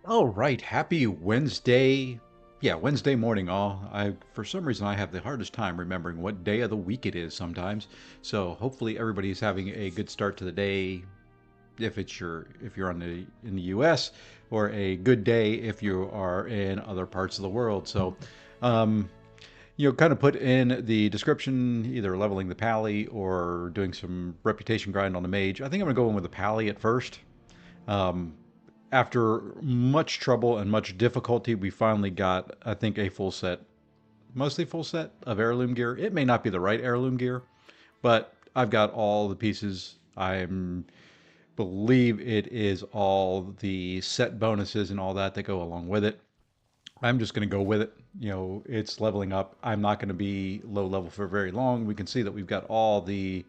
All right, happy Wednesday. Yeah, Wednesday morning all. For some reason I have the hardest time remembering what day of the week it is sometimes. So hopefully everybody's having a good start to the day if you're in the US, or a good day if you are in other parts of the world. So um kind of put in the description either leveling the pally or doing some reputation grind on the mage. I think I'm going to go in with the pally at first. Um, After much trouble and much difficulty, we finally got, I think, a full set, mostly full set of heirloom gear. It may not be the right heirloom gear, but I've got all the pieces. I believe it is all the set bonuses and all that that go along with it. I'm just going to go with it. It's leveling up. I'm not going to be low level for very long. We can see that we've got all the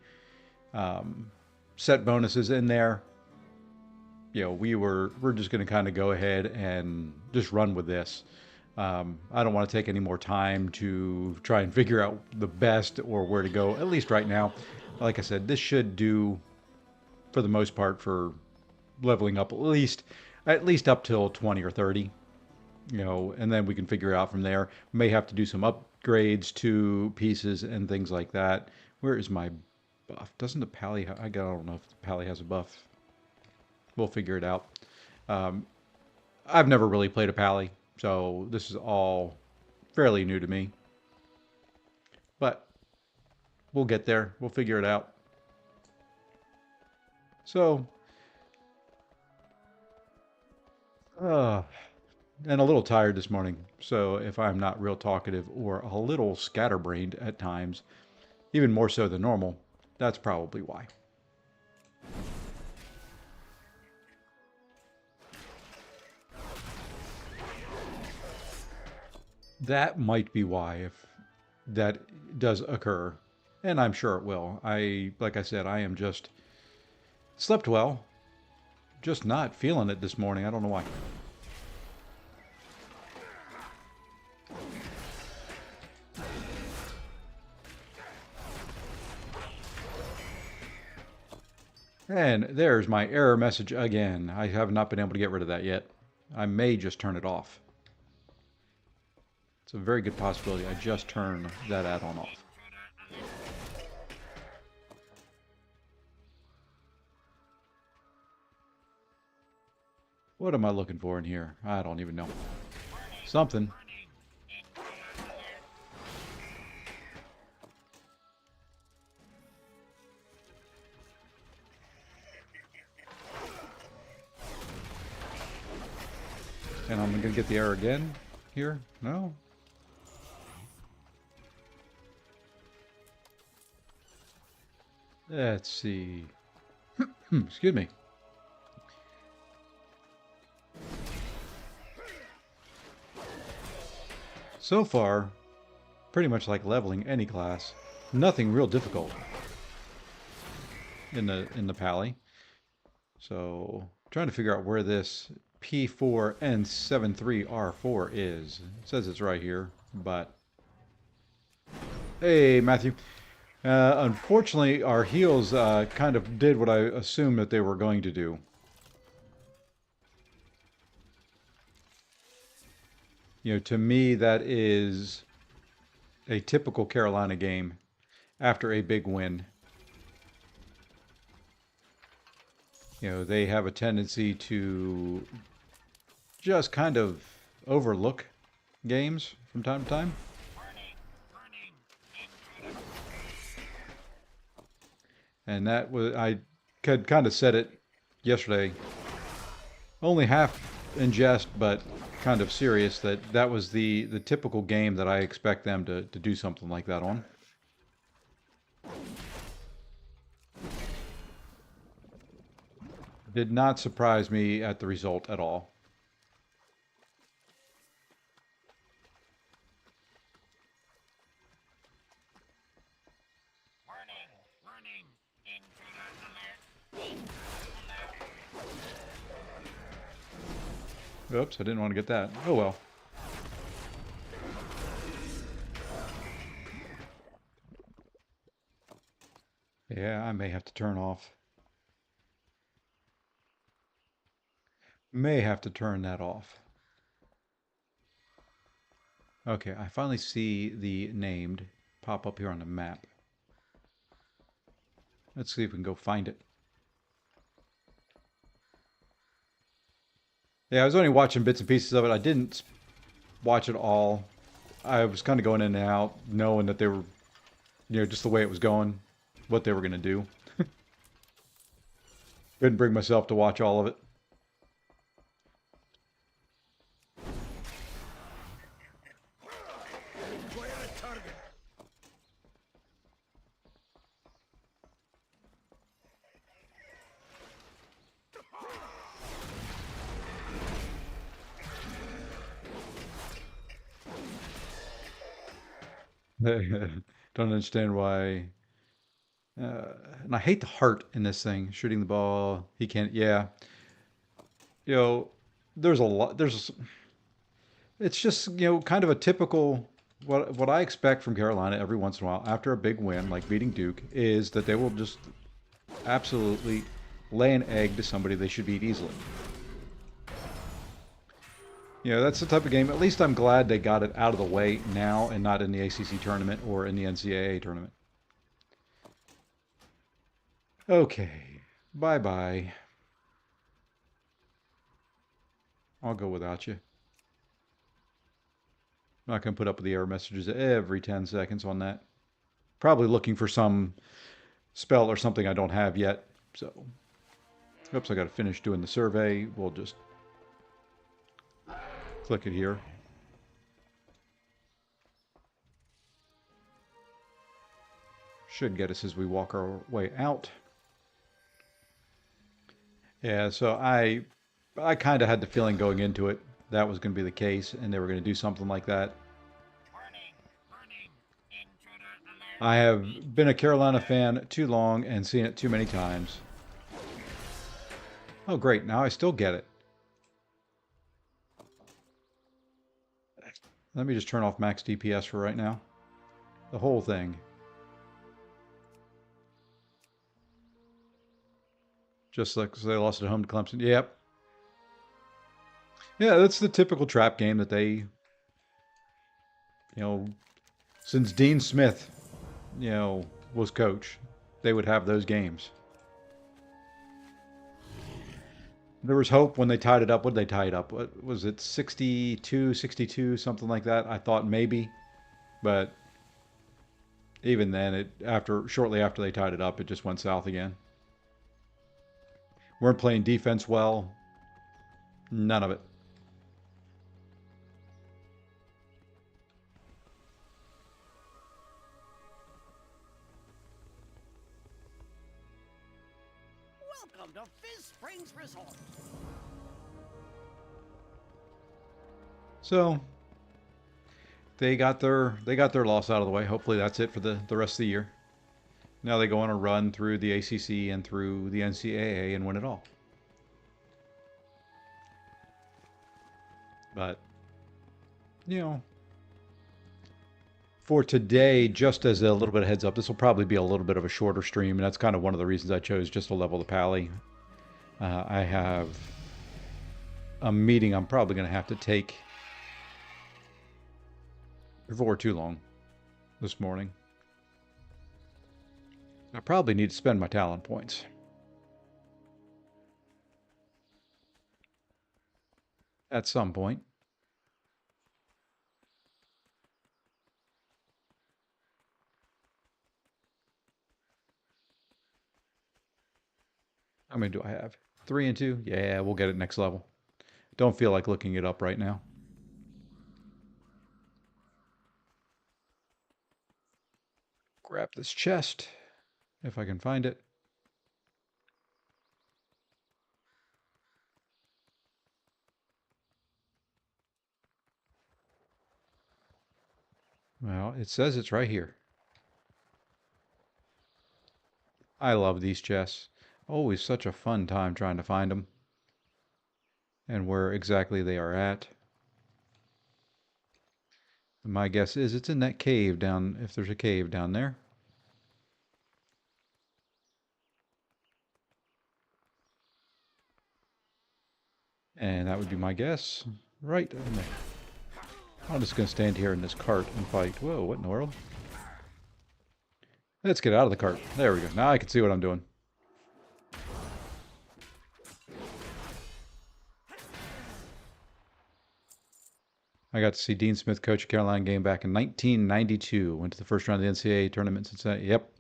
um, set bonuses in there. We're just going to kind of go ahead and just run with this. I don't want to take any more time to try and figure out the best or where to go. At least right now, like I said, this should do for the most part for leveling up at least up till 20 or 30. And then we can figure it out from there. May have to do some upgrades to pieces and things like that. Where is my buff? Doesn't the pally? I don't know if the pally has a buff. We'll figure it out. Um, I've never really played a pally, so this is all fairly new to me. But we'll get there. We'll figure it out. So, uh, and a little tired this morning. So if I'm not real talkative or a little scatterbrained at times, even more so than normal, that's probably why. That might be why, if that does occur. And I'm sure it will. Like I said, I am just slept well, just not feeling it this morning. I don't know why. And there's my error message again. I have not been able to get rid of that yet. I may just turn it off. It's a very good possibility I just turn that add-on off. What am I looking for in here? I don't even know. Something. And I'm going to get the error again here? No? Let's see. Excuse me. So far, pretty much like leveling any class. Nothing real difficult in the pally. So trying to figure out where this P4N73R4 is. It says it's right here, but hey, Matthew. Unfortunately, our heals kind of did what I assumed that they were going to do. To me, that is a typical Carolina game after a big win. They have a tendency to just kind of overlook games from time to time. And that was, I could kind of said it yesterday, only half in jest, but kind of serious, that was the typical game that I expect them to do something like that on. Did not surprise me at the result at all. Oops, I didn't want to get that. Oh well. Yeah, I may have to turn off. May have to turn that off. Okay, I finally see the named pop up here on the map. Let's see if we can go find it. Yeah, I was only watching bits and pieces of it. I didn't watch it all. I was kind of going in and out, knowing that they were, just the way it was going, what they were going to do. Couldn't bring myself to watch all of it. Don't understand why. And I hate the heart in this thing. Shooting the ball, he can't. Yeah, you know, there's a lot. It's just kind of a typical what I expect from Carolina every once in a while after a big win like beating Duke is that they will just absolutely lay an egg to somebody they should beat easily. That's the type of game. At least I'm glad they got it out of the way now and not in the ACC tournament or in the NCAA tournament. Okay, bye bye. I'll go without you. I'm not going to put up with the error messages every 10 seconds on that. Probably looking for some spell or something I don't have yet. So, oops, I got to finish doing the survey. We'll just click it here. Should get us as we walk our way out. Yeah, so I kind of had the feeling going into it that was going to be the case, and they were going to do something like that. I have been a Carolina fan too long and seen it too many times. Oh, great. Now I still get it. Let me just turn off max DPS for right now. The whole thing. Just like they lost at home to Clemson. Yep. Yeah, that's the typical trap game that they, since Dean Smith, was coach, they would have those games. There was hope when they tied it up. What did they tie it up? What was it, 62, 62, something like that? I thought maybe, but even then, shortly after they tied it up, it just went south again. Weren't playing defense well. None of it. Welcome to Fizz Springs Resort. So they got their loss out of the way. Hopefully that's it for the rest of the year. Now they go on a run through the ACC and through the NCAA and win it all. But for today, just as a little bit of heads up, this will probably be a little bit of a shorter stream, and that's kind of one of the reasons I chose just to level the pally. I have a meeting I'm probably going to have to take before too long this morning. I probably need to spend my talent points. At some point. How many do I have? 3 and 2? Yeah, we'll get it next level. Don't feel like looking it up right now. Grab this chest, if I can find it. Well, it says it's right here. I love these chests. Always such a fun time trying to find them. And where exactly they are at. My guess is it's in that cave down, if there's a cave down there. And that would be my guess. Right. I'm just going to stand here in this cart and fight. Whoa, what in the world? Let's get out of the cart. There we go. Now I can see what I'm doing. I got to see Dean Smith coach a Carolina game back in 1992. Went to the first round of the NCAA tournament in Cincinnati. Yep.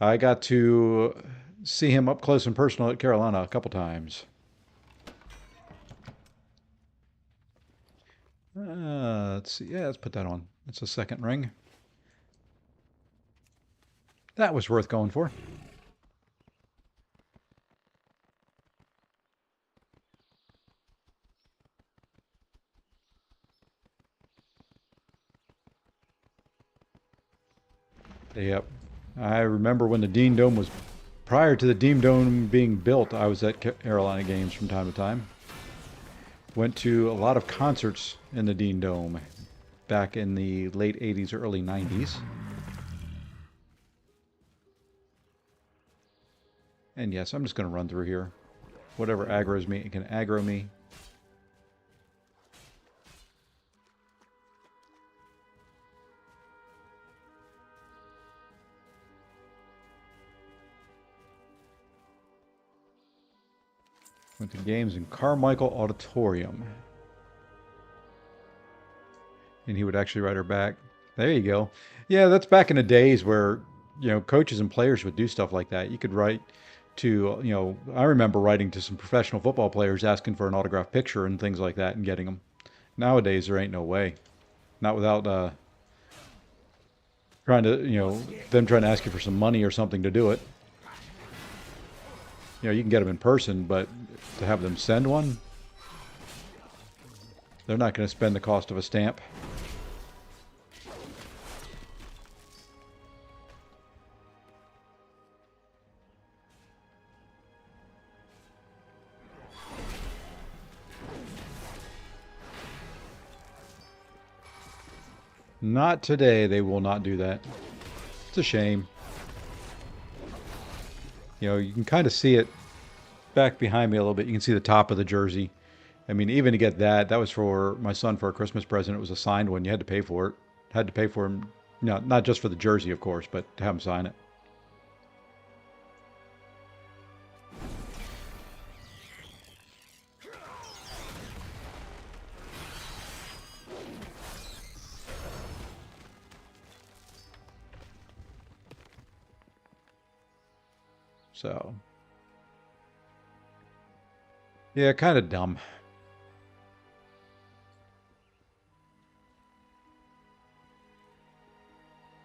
I got to see him up close and personal at Carolina a couple times. Let's see. Yeah, let's put that on. It's a second ring. That was worth going for. Yep. I remember when the Dean Dome was, prior to the Dean Dome being built, I was at Carolina games from time to time. Went to a lot of concerts in the Dean Dome back in the late 80s or early 90s. And yes, I'm just going to run through here. Whatever aggroes me, it can aggro me. Went to games in Carmichael Auditorium. And he would actually write her back. There you go. Yeah, that's back in the days where, coaches and players would do stuff like that. You could write to, I remember writing to some professional football players asking for an autographed picture and things like that and getting them. Nowadays, there ain't no way. Not without trying to, them trying to ask you for some money or something to do it. You can get them in person, but to have them send one, they're not going to spend the cost of a stamp. Not today. They will not do that. It's a shame. You can kind of see it back behind me a little bit. You can see the top of the jersey. I mean, even to get that was for my son for a Christmas present. It was a signed one. You had to pay for it. Had to pay for him, not just for the jersey, of course, but to have him sign it. So, yeah, kind of dumb.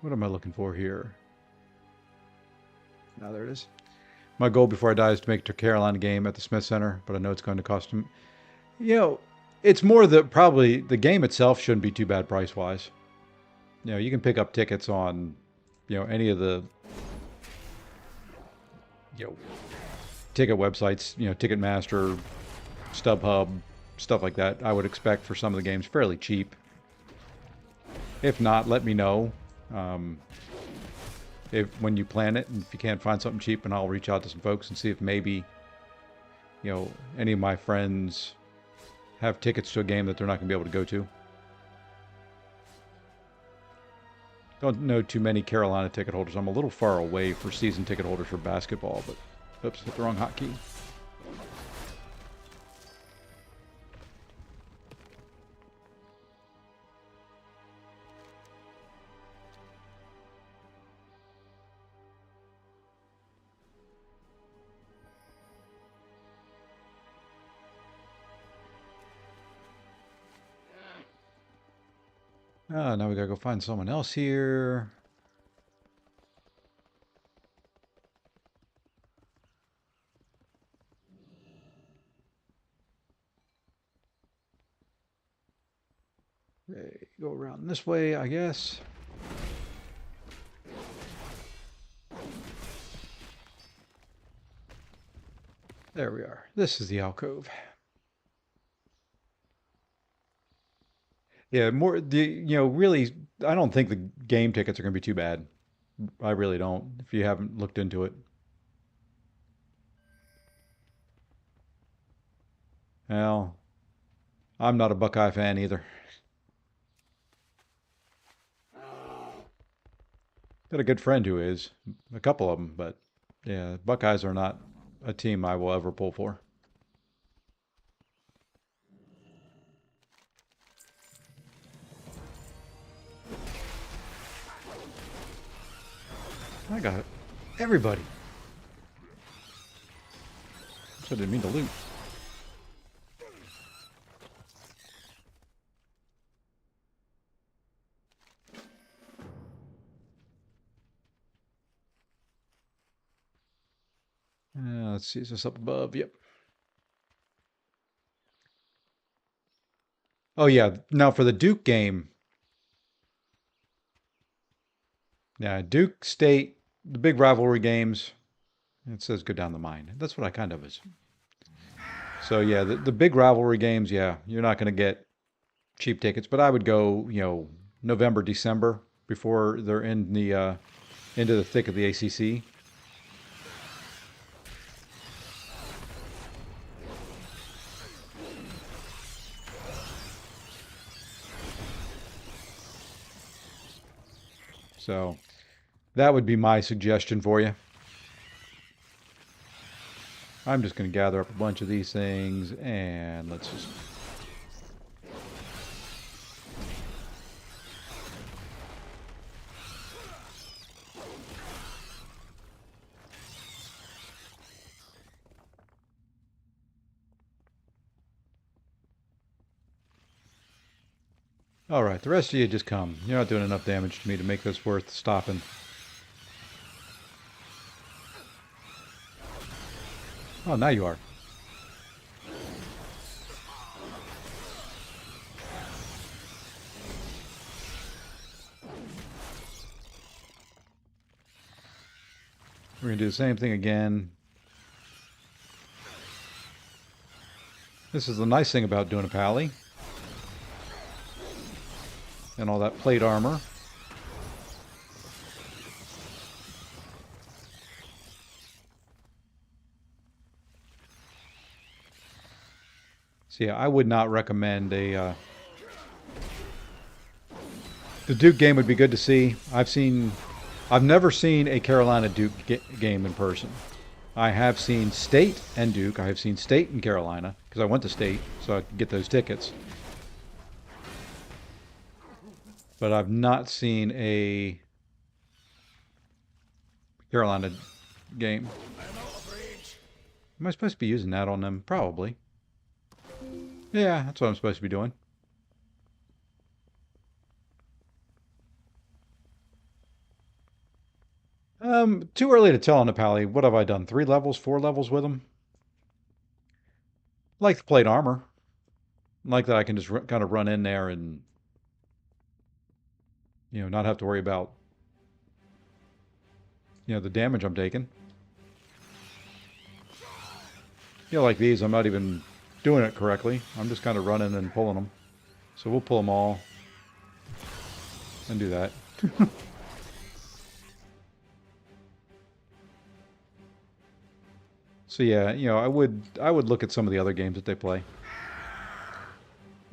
What am I looking for here? Now there it is. My goal before I die is to make it to Carolina game at the Smith Center, but I know it's going to cost him. It's more that probably the game itself shouldn't be too bad price-wise. You can pick up tickets on, any of the, ticket websites, Ticketmaster, StubHub, stuff like that. I would expect for some of the games fairly cheap. If not, let me know. If when you plan it, and if you can't find something cheap, and I'll reach out to some folks and see if maybe, any of my friends have tickets to a game that they're not going to be able to go to. Don't know too many Carolina ticket holders. I'm a little far away for season ticket holders for basketball, but oops, hit the wrong hotkey. Now we gotta go find someone else here. Okay, go around this way, I guess. There we are. This is the alcove. Yeah, really, I don't think the game tickets are going to be too bad. I really don't, if you haven't looked into it. Well, I'm not a Buckeye fan either. Got a good friend who is, a couple of them, but yeah, Buckeyes are not a team I will ever pull for. I got it. Everybody. So I didn't mean to loot. Let's see, is this up above? Yep. Oh yeah, now for the Duke game, yeah, Duke State, the big rivalry games. It says go down the mine. That's what I kind of was. So yeah, the big rivalry games, yeah, you're not going to get cheap tickets, but I would go, November, December before they're in the into the thick of the ACC. So that would be my suggestion for you. I'm just going to gather up a bunch of these things and let's just. All right, the rest of you just come. You're not doing enough damage to me to make this worth stopping. Oh, now you are. We're going to do the same thing again. This is the nice thing about doing a pally. And all that plate armor. So yeah, I would not recommend a... the Duke game would be good to see. I've never seen a Carolina Duke game in person. I have seen State and Duke. I have seen State and Carolina because I went to State, so I could get those tickets. But I've not seen a Carolina game. Am I supposed to be using that on them? Probably. Yeah, that's what I'm supposed to be doing. Too early to tell on the pally. What have I done? 3 levels, 4 levels with them? Like the plate armor. Like that I can just kind of run in there and, not have to worry about, the damage I'm taking. Like these, I'm not even doing it correctly. I'm just kind of running and pulling them. So we'll pull them all and do that. So yeah, I would look at some of the other games that they play.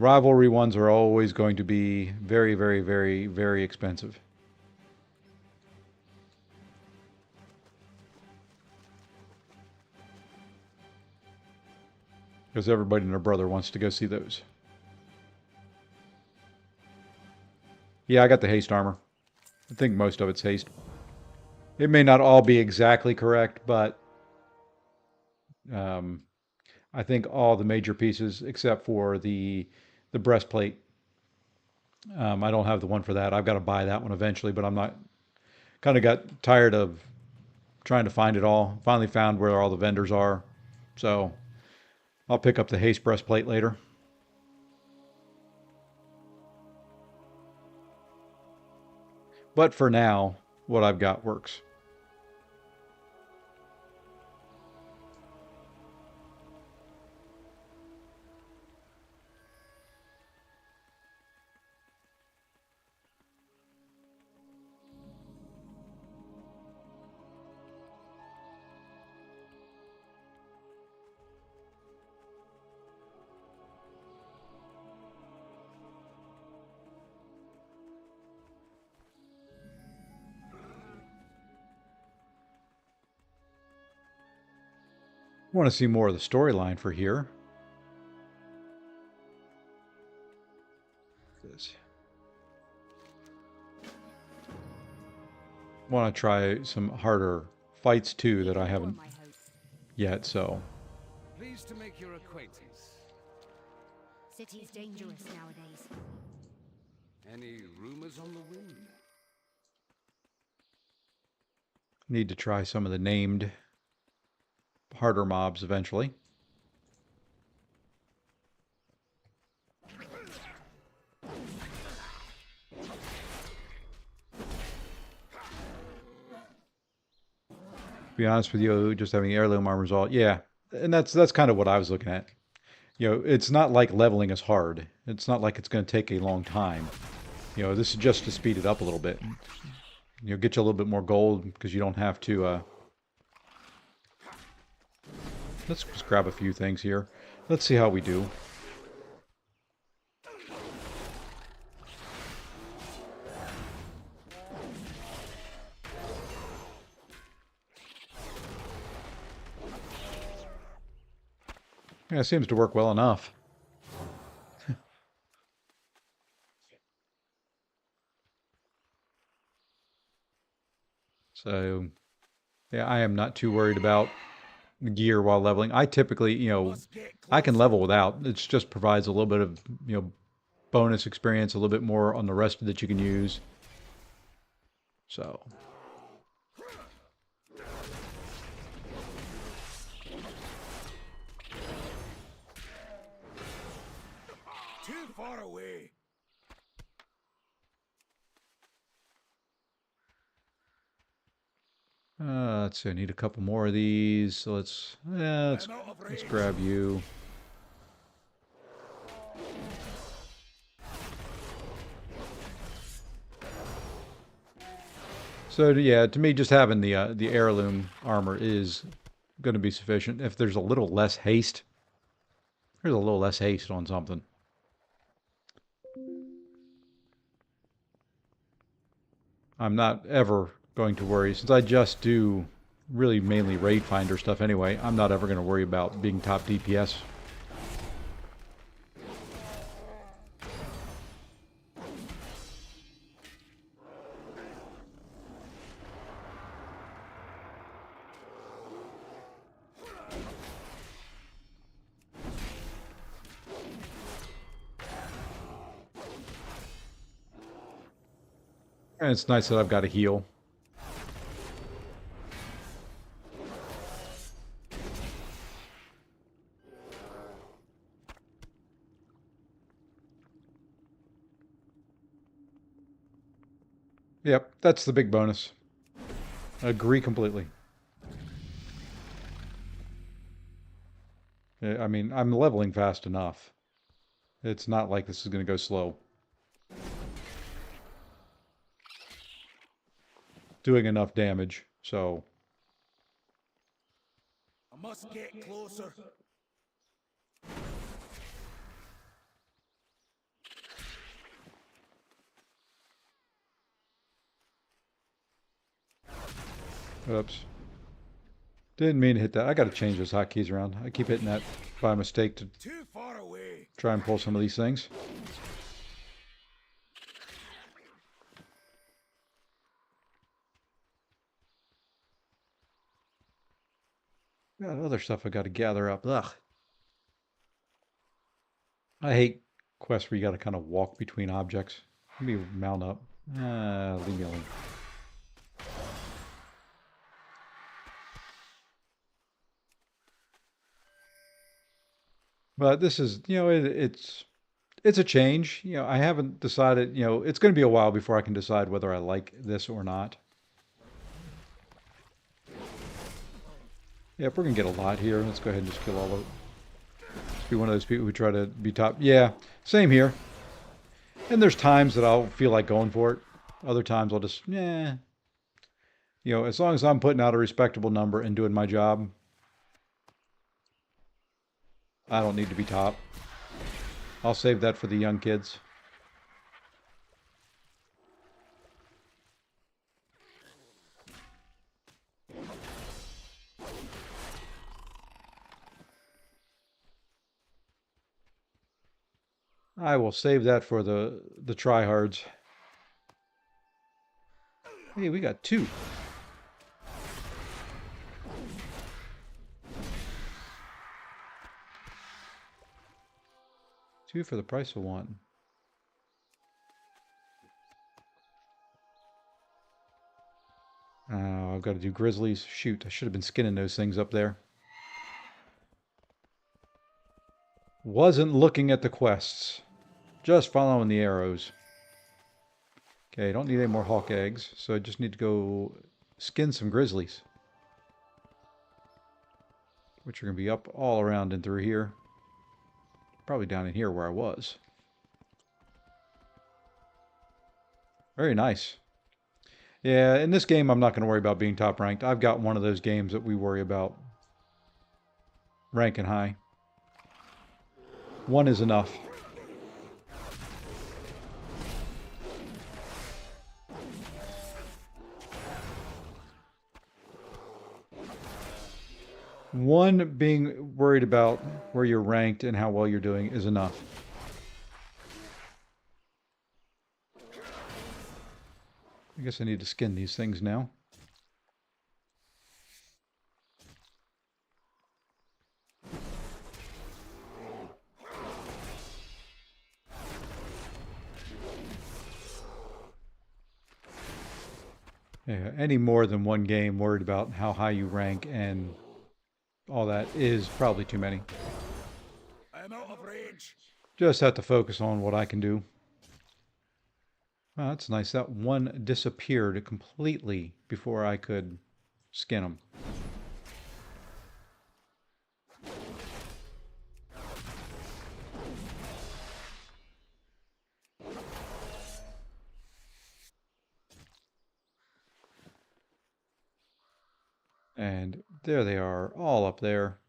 Rivalry ones are always going to be very, very, very, very expensive. Because everybody and their brother wants to go see those. Yeah, I got the haste armor. I think most of it's haste. It may not all be exactly correct, but um, I think all the major pieces, except for the breastplate. I don't have the one for that. I've got to buy that one eventually, but I'm not. Kind of got tired of trying to find it all. Finally found where all the vendors are, so I'll pick up the haste breastplate later. But for now, what I've got works. I want to see more of the storyline for here. Want to try some harder fights too that I haven't yet, so. Pleased to make your acquaintance. City's dangerous nowadays. Any rumors on the wind? Need to try some of the named harder mobs eventually. To be honest with you, just having heirloom armor is all, yeah, and that's kind of what I was looking at. You know, it's not like leveling is hard. It's not like it's going to take a long time. You know, this is just to speed it up a little bit. You know, get you a little bit more gold because you don't have to. Let's just grab a few things here. Let's see how we do. Yeah, it seems to work well enough. So, yeah, I am not too worried about gear while leveling. I typically, you know, I can level without. It just provides a little bit of, you know, bonus experience, a little bit more on the rest that you can use. So. Too far away. Let's see, I need a couple more of these. So let's grab you. So yeah, to me, just having the heirloom armor is going to be sufficient. If there's a little less haste, there's a little less haste on something. I'm not ever going to worry, since I just do really mainly raid finder stuff anyway. I'm not ever going to worry about being top DPS. And it's nice that I've got a heal. Yep, that's the big bonus. I agree completely. I mean, I'm leveling fast enough. It's not like this is going to go slow. Doing enough damage, so. I must get closer. Oops. Didn't mean to hit that. I got to change those hotkeys around. I keep hitting that by mistake to Too far away. try and pull some of these things. Got other stuff I got to gather up. Ugh. I hate quests where you got to kind of walk between objects. Let me mount up. Leave me alone. But this is, you know, it's a change. You know, I haven't decided, you know, it's going to be a while before I can decide whether I like this or not. Yeah, if we're going to get a lot here, let's go ahead and just kill all of it. Just be one of those people who try to be top. Yeah, same here. And there's times that I'll feel like going for it. Other times I'll just, yeah. You know, as long as I'm putting out a respectable number and doing my job, I don't need to be top. I'll save that for the young kids. I will save that for the tryhards. Hey, we got 2. Two for the price of 1. Oh, I've got to do grizzlies. Shoot, I should have been skinning those things up there. Wasn't looking at the quests. Just following the arrows. Okay, don't need any more hawk eggs, so I just need to go skin some grizzlies. Which are going to be up all around and through here. Probably down in here where I was. Very nice. Yeah, in this game I'm not going to worry about being top ranked. I've got one of those games that we worry about ranking high. 1 is enough. One, being worried about where you're ranked and how well you're doing is enough. I guess I need to skin these things now. Yeah, any more than one game worried about how high you rank and all that is probably too many. I'm out of range. Just have to focus on what I can do. Oh, that's nice. That one disappeared completely before I could skin them. And there they are, all up there.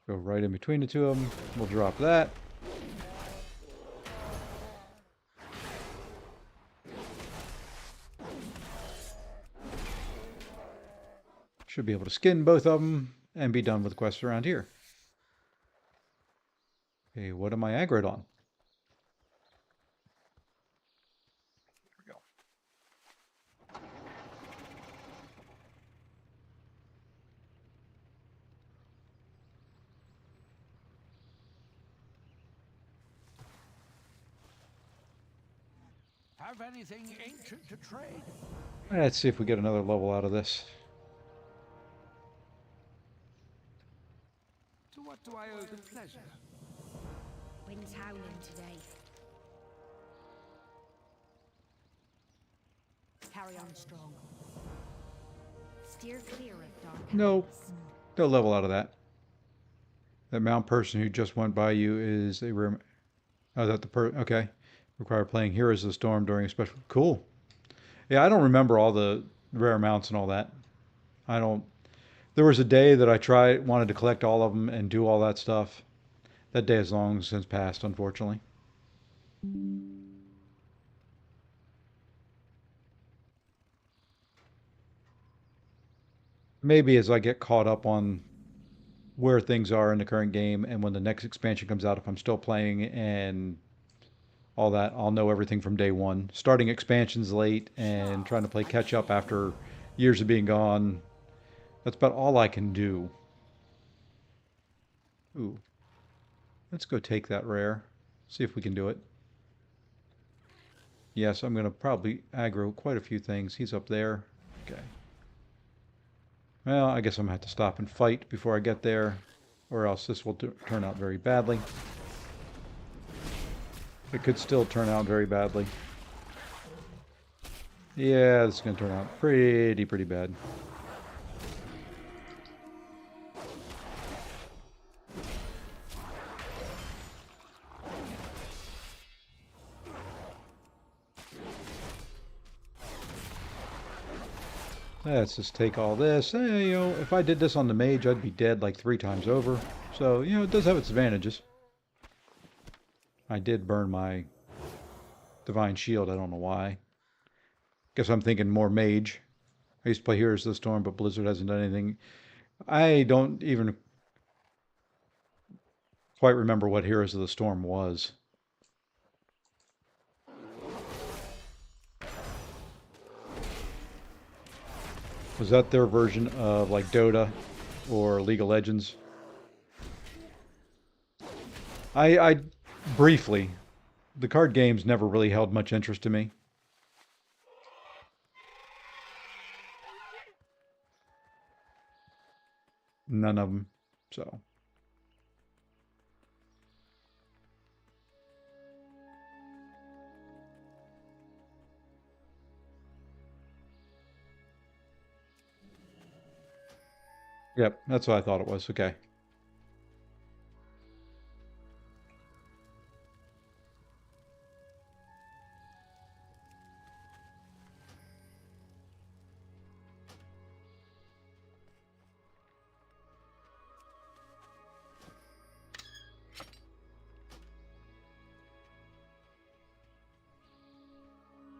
Go right in between the two of them. We'll drop that. Should be able to skin both of them and be done with quests around here. Okay, what am I aggroed on? There we go. Have anything ancient to trade? Let's see if we get another level out of this. To what do I owe the pleasure? Wind's howling today. Carry on strong. Steer clear of dark. Nope. alleys. No level out of that. That mount person who just went by you is a rare... Oh, that the okay. Require playing Heroes of the Storm during a special... Cool. Yeah, I don't remember all the rare mounts and all that. I don't... There was a day that I wanted to collect all of them and do all that stuff. That day has long since passed, unfortunately. Maybe as I get caught up on where things are in the current game and when the next expansion comes out, if I'm still playing and all that, I'll know everything from day one. Starting expansions late and trying to play catch up after years of being gone. That's about all I can do. Ooh. Let's go take that rare. See if we can do it. Yes, I'm going to probably aggro quite a few things. He's up there. Okay. Well, I guess I'm going to have to stop and fight before I get there, or else this will turn out very badly. It could still turn out very badly. Yeah, this is going to turn out pretty bad. Let's just take all this. You know, if I did this on the mage, I'd be dead like 3 times over. So, you know, it does have its advantages. I did burn my divine shield. I don't know why. Guess I'm thinking more Mage. I used to play Heroes of the Storm, but Blizzard hasn't done anything. I don't even quite remember what Heroes of the Storm was. Was that their version of like Dota or League of Legends? I briefly, the card games never really held much interest to me. None of them. So, yep, that's what I thought it was. Okay.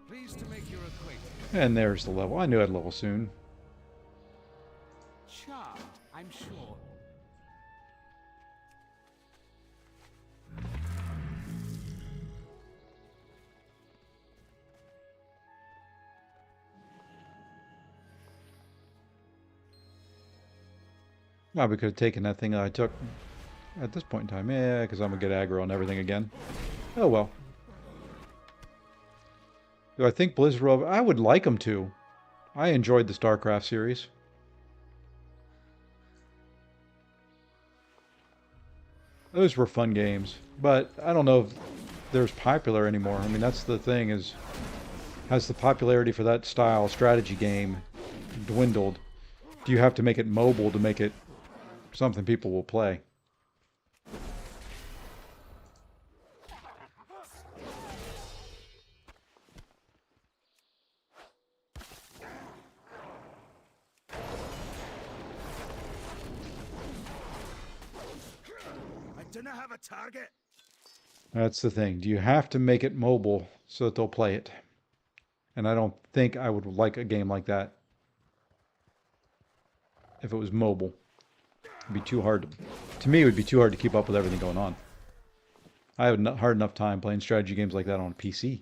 Pleased to make your acquaintance. And there's the level. I knew I'd level soon. Charm, I'm sure. Well, we could have taken that thing that I took at this point in time. Yeah, because I'm going to get aggro on everything again. Oh, well. Do I think Blizzard will... I would like them to. I enjoyed the StarCraft series. Those were fun games. But I don't know if they're popular anymore. I mean, that's the thing is... Has the popularity for that style strategy game dwindled? Do you have to make it mobile to make it something people will play? I do not have a target. That's the thing. Do you have to make it mobile so that they'll play it? And I don't think I would like a game like that if it was mobile. It'd be too hard to me, it would be too hard to keep up with everything going on. I have a hard enough time playing strategy games like that on a PC.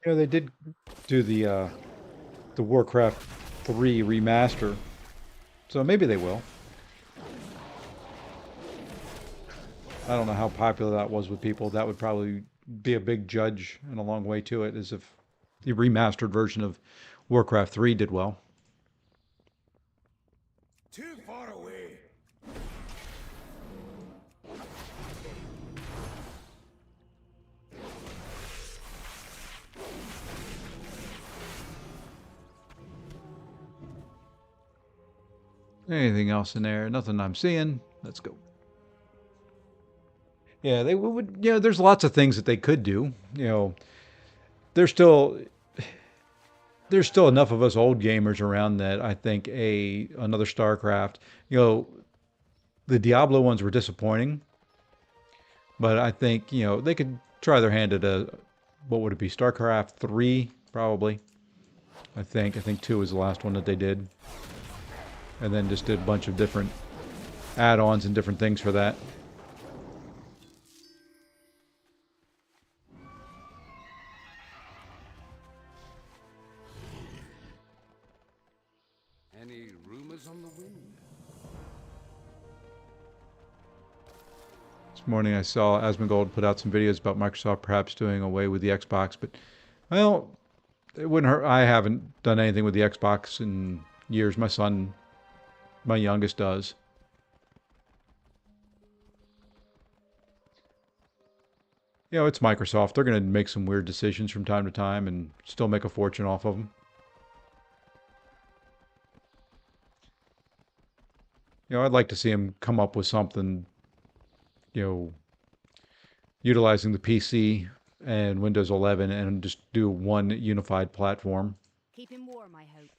You know, they did do the Warcraft 3 remaster, so maybe they will. I don't know how popular that was with people. That would probably be a big judge and a long way to it, as if the remastered version of Warcraft 3 did well. Too far away. Anything else in there? Nothing I'm seeing. Let's go. Yeah, they would. You know, there's lots of things that they could do. You know, there's still enough of us old gamers around that I think another StarCraft. You know, the Diablo ones were disappointing, but I think they could try their hand at what would it be? StarCraft 3 probably. I think 2 was the last one that they did, and then just did a bunch of different add-ons and different things for that. Any rumors on the wind? This morning I saw Asmongold put out some videos about Microsoft perhaps doing away with the Xbox, but well, it wouldn't hurt. I haven't done anything with the Xbox in years. My son, my youngest, does. You know, it's Microsoft. They're going to make some weird decisions from time to time and still make a fortune off of them. You know, I'd like to see them come up with something, you know, utilizing the PC and Windows 11 and just do one unified platform. Keep him warm, I hope.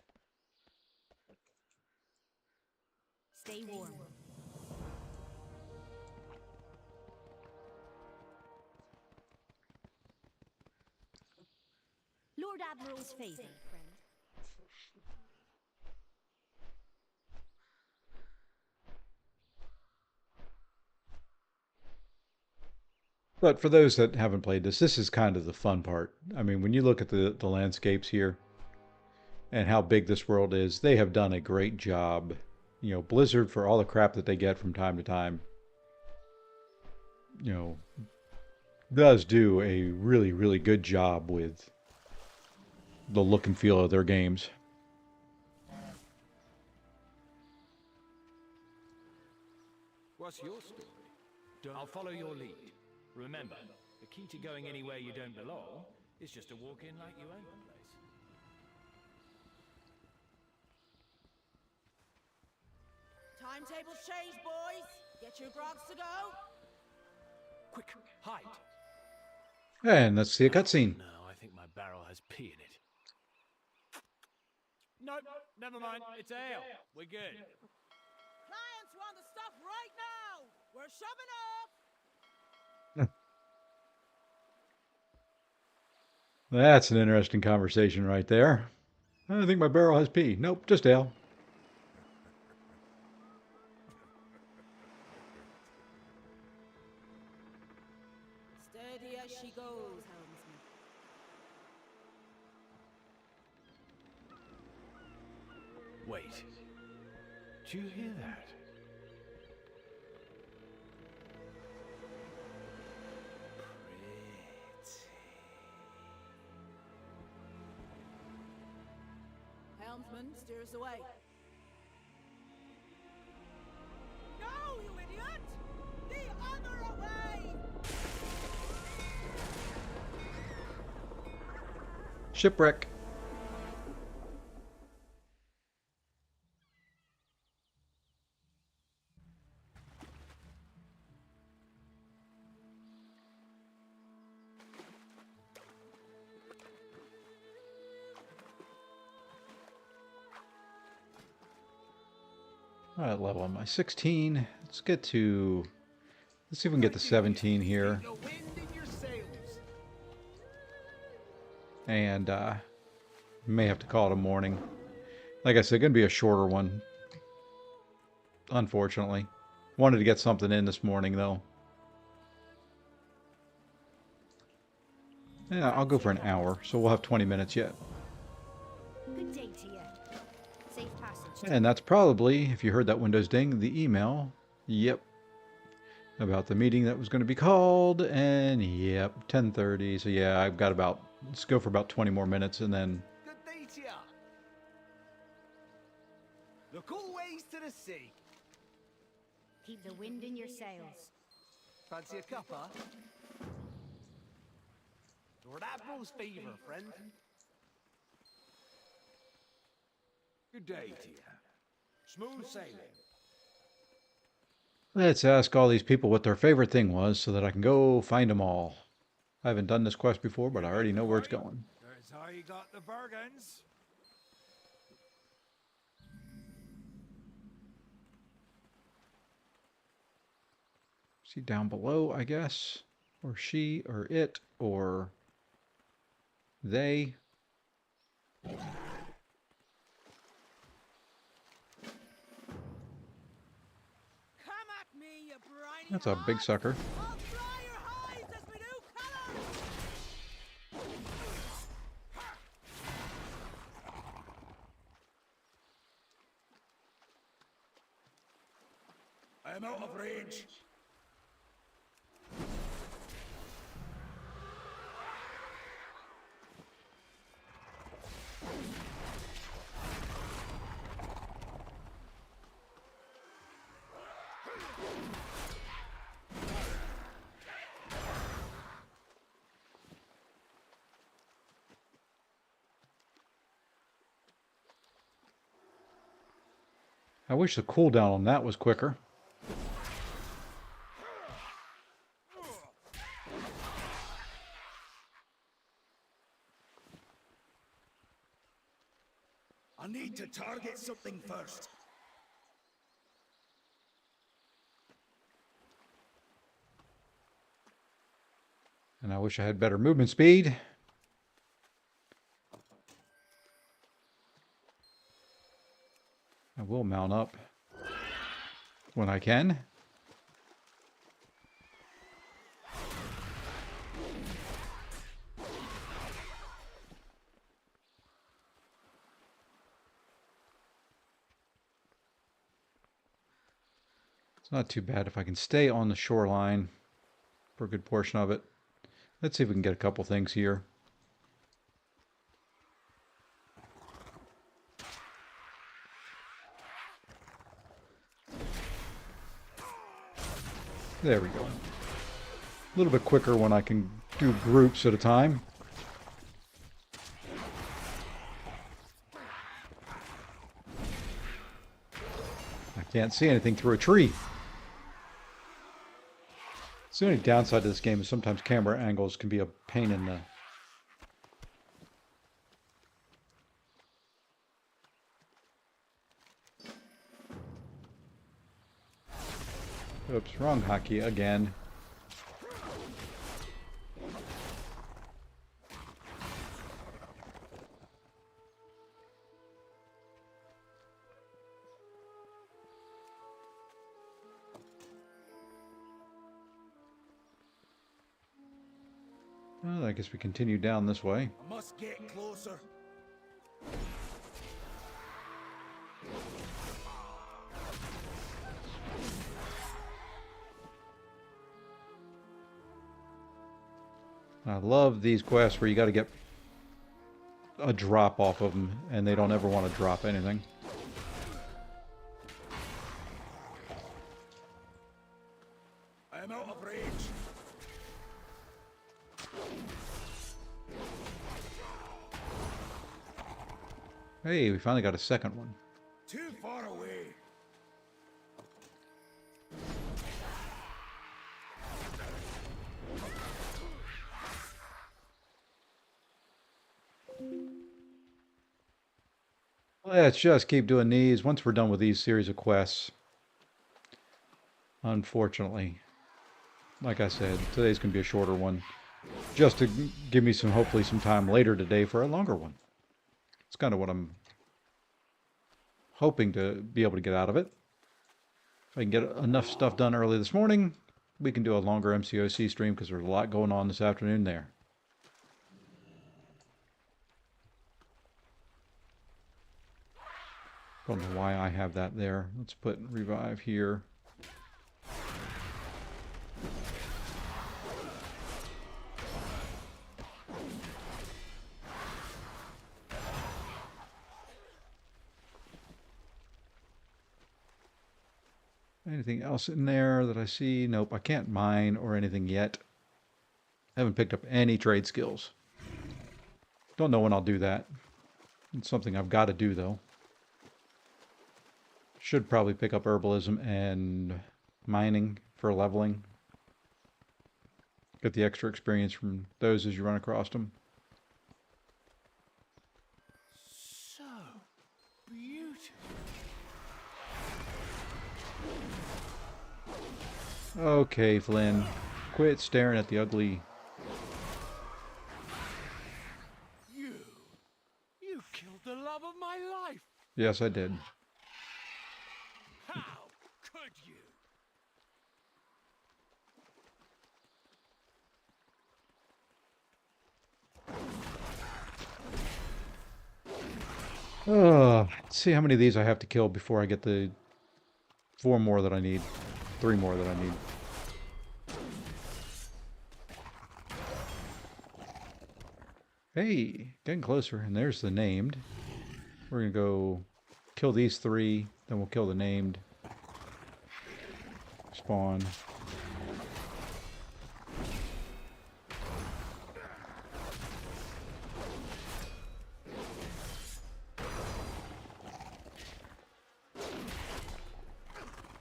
Stay warm. Lord Admiral's favor, friend. But for those that haven't played this, this is kind of the fun part. I mean, when you look at the landscapes here and how big this world is, they have done a great job. You know, Blizzard, for all the crap that they get from time to time, you know, does do a really, really good job with the look and feel of their games. What's your story? I'll follow your lead. Remember, the key to going anywhere you don't belong is just to walk in like you own the place. Timetable's changed, boys. Get your grogs to go. Quick, hide. And let's see a cutscene. No, I think my barrel has pee in it. Nope, never mind. It's ale. We're good. Clients want the stuff right now. We're shoving off. That's an interesting conversation right there. I think my barrel has pee. Nope, just ale. Steady as she goes, helmsman. Wait. Do you hear that? Helmsman steers away. No, you idiot! The other way! Shipwreck. All right, level am I? 16. Let's get to. Let's see if we can get to 17 here. The wind in your sails. And may have to call it a morning. Like I said, going to be a shorter one. Unfortunately. Wanted to get something in this morning, though. Yeah, I'll go for an hour, so we'll have 20 minutes yet. Good day to you. Safe passage. And that's probably, if you heard that Windows ding, the email. Yep. About the meeting that was going to be called. And yep, 10:30. So yeah, I've got about, let's go for about 20 more minutes and then. Good day to ya. Look always to the sea. Keep the wind in your sails. Fancy a cuppa? Lord Admiral's favor, friend. Good day to you. Smooth sailing. Let's ask all these people what their favorite thing was so that I can go find them all. I haven't done this quest before, but I already know where it's going. That's how you got the bargains. See down below, I guess. Or she, or it, or they. Come at me, you briny That's a big hearts. sucker. I'll fry your hides as we do colors. I am out of range. I wish the cooldown on that was quicker. I need to target something first. And I wish I had better movement speed. I will mount up when I can. It's not too bad if I can stay on the shoreline for a good portion of it. Let's see if we can get a couple things here. There we go. A little bit quicker when I can do groups at a time. I can't see anything through a tree. It's the only downside to this game is sometimes camera angles can be a pain in the... Oops, wrong hotkey again. Well, I guess we continue down this way. I must get closer. I love these quests where you got to get a drop off of them, and they don't ever want to drop anything. I am out of range. Hey, we finally got a second one. Too far away. Let's just keep doing these once we're done with these series of quests. Unfortunately, like I said, today's going to be a shorter one. Just to give me some, hopefully some time later today for a longer one. It's kind of what I'm hoping to be able to get out of it. If I can get enough stuff done early this morning, we can do a longer MCOC stream because there's a lot going on this afternoon there. Don't know why I have that there. Let's put revive here. Anything else in there that I see? Nope, I can't mine or anything yet. I haven't picked up any trade skills. Don't know when I'll do that. It's something I've got to do though. Should probably pick up herbalism and mining for leveling. Get the extra experience from those as you run across them. So beautiful. Okay, Flynn. Quit staring at the ugly... You killed the love of my life. Yes, I did. How could you? Let's see how many of these I have to kill before I get the 4 more that I need. 3 more that I need. Hey, getting closer. And there's the named. We're going to go kill these 3. Then we'll kill the named. Spawn.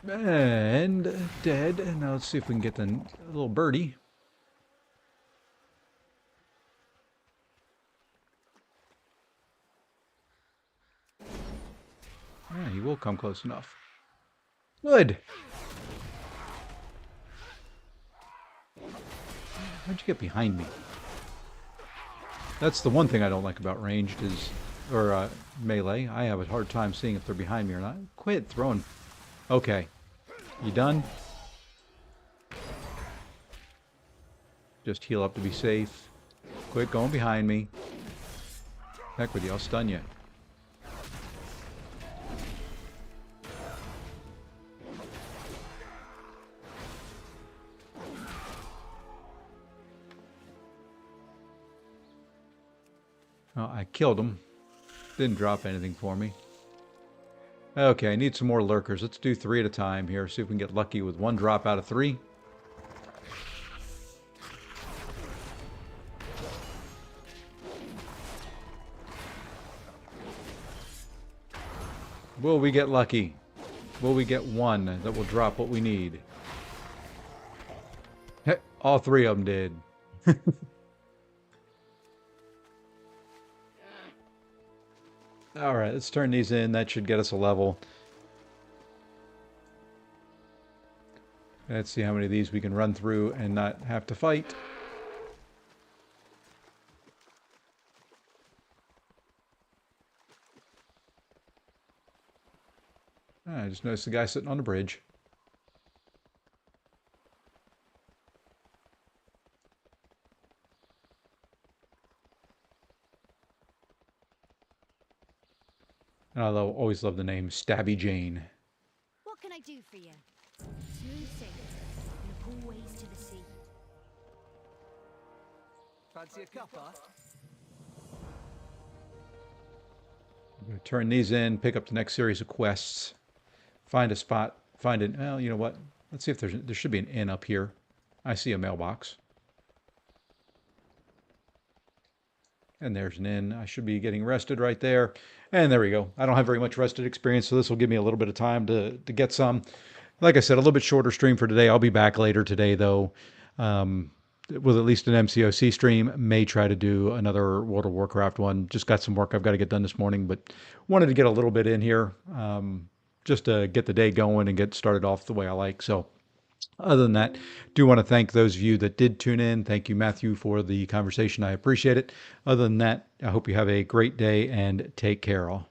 And dead. Now let's see if we can get the little birdie. Yeah, he will come close enough. Good. How'd you get behind me? That's the one thing I don't like about ranged is, or melee. I have a hard time seeing if they're behind me or not. Quit throwing. Okay. You done? Just heal up to be safe. Quit going behind me. Heck with you, I'll stun you. Oh, I killed him. Didn't drop anything for me. Okay, I need some more lurkers. Let's do 3 at a time here. See if we can get lucky with 1 drop out of 3. Will we get lucky? Will we get 1 that will drop what we need? Hey, all 3 of them did. All right, let's turn these in. That should get us a level. Let's see how many of these we can run through and not have to fight. I just noticed the guy sitting on the bridge. And I always love the name Stabby Jane. What can I do for you? Smooth sailing and cool ways to the sea. Fancy a cuppa? I'm going to turn these in, pick up the next series of quests, find a spot, find an... Well, you know what? Let's see if there should be an inn up here. I see a mailbox. And there's an inn. I should be getting rested right there. And there we go. I don't have very much rested experience, so this will give me a little bit of time to get some. Like I said, a little bit shorter stream for today. I'll be back later today, though, with at least an MCOC stream. May try to do another World of Warcraft one. Just got some work I've got to get done this morning, but wanted to get a little bit in here just to get the day going and get started off the way I like. So other than that, do want to thank those of you that did tune in. Thank you, Matthew, for the conversation. I appreciate it. Other than that, I hope you have a great day and take care all.